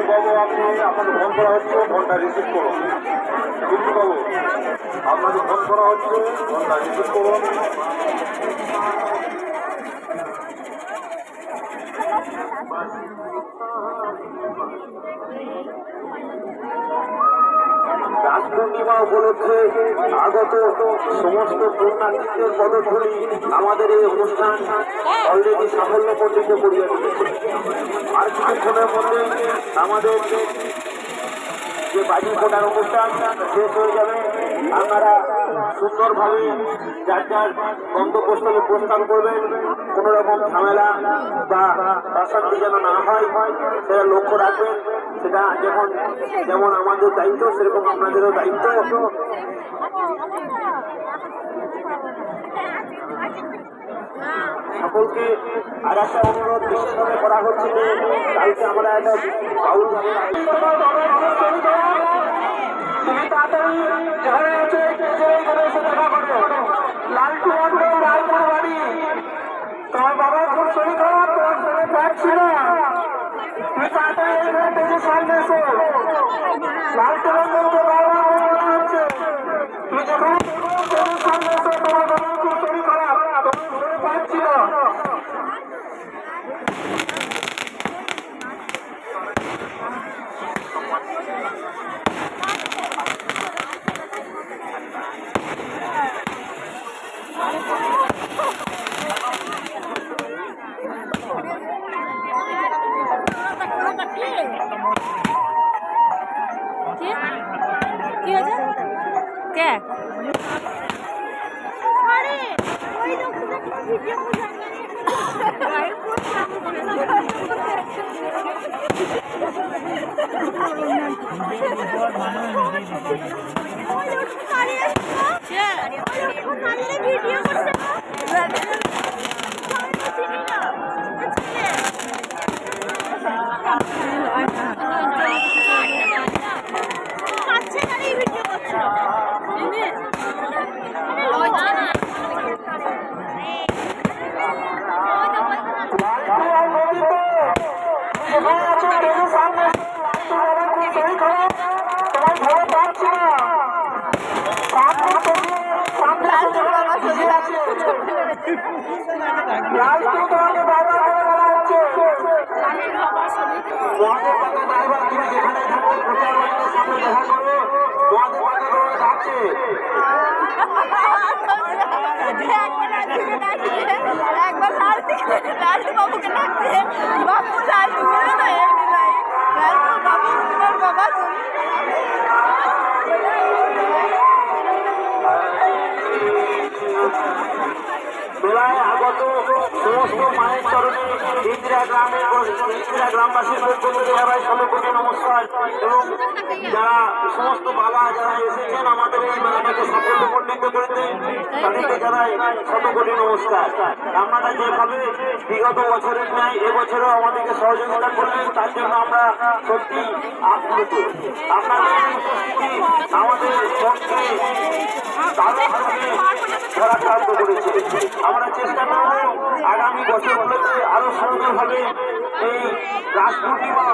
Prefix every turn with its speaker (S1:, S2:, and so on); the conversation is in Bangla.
S1: বাবু আপনি আপনাকে ফোন করা হচ্ছে, ফোনটা রিসিভ করুন। কিন্তু বাবু আপনাকে ফোন করা হচ্ছে, ফোনটা রিসিভ করুন। রাস পূর্ণিমা উপলক্ষে আগত সমস্ত পুণ্যার্থীদের পদধূলি আমাদের এই অনুষ্ঠান অলরেডি সাফল্য পর্যন্ত করিয়ে তুলেছে। আর কিছুক্ষণের মধ্যে আমাদের যে বাজি ফোটার অনুষ্ঠান শেষ হয়ে যাবে। আপনারা সুন্দরভাবে যার যার গন্তব্যস্থলে প্রস্থান করবেন। কোনো রকম ঝামেলা বা অশান্তি যেন না হয় সেটা লক্ষ্য রাখবেন। সেটা যেমন আমাদের দায়িত্ব, সেরকম আপনাদেরও দায়িত্ব। সকলকে আর একটা অনুরোধ বিশেষভাবে করা হচ্ছে যে কালকে আমরা একটা বাউল তুমি তাড়াতাড়ি যেখানে আছে এসে দেখা করো। লালটু লালপুর বাড়ি, তোমার বাবার খুব শরীর খারাপ, তোমার শরীরে পাচ্ছি না। তুমি তাড়াতাড়ি এখানে পেজে সামনে এসো। লালটু রঞ্জনকে বারবার বলা হচ্ছে তুমি যেখানে সামনে এসো, তোমার বাবার খুব শরীর খারাপ, তোমার শরীরে পাচ্ছি না।
S2: কি হয়েছে? কে? ভিডিও করছে একবার লালটু বাবুকে ডাকছে, বাবু লালটু বাবু তোমার বাবা
S1: মেলায় আগত সমস্ত মায়ের চরণে ইন্দিরা গ্রামবাসীর পক্ষ থেকে জানাই শতকোটি নমস্কার। এবং যারা সমস্ত বাবা যারা এসেছেন আমাদের এই মেলাটাকে সাফল্যমণ্ডিত করতে, তাদেরকে জানাই শতকোটি নমস্কার। আপনারা যেভাবে বিগত বছরের ন্যায় এবছরও আমাদেরকে সহযোগিতা করলেন, তার জন্য আমরা সত্যি আপ্লুত। আপনাদের উপস্থিতি আমাদের মনকে দারুণভাবে ধরাক্রান্ত করেছে। আমরা চেষ্টা করব আগামী বছরগুলোতে আরো সুন্দরভাবে এই রাস পূর্ণিমা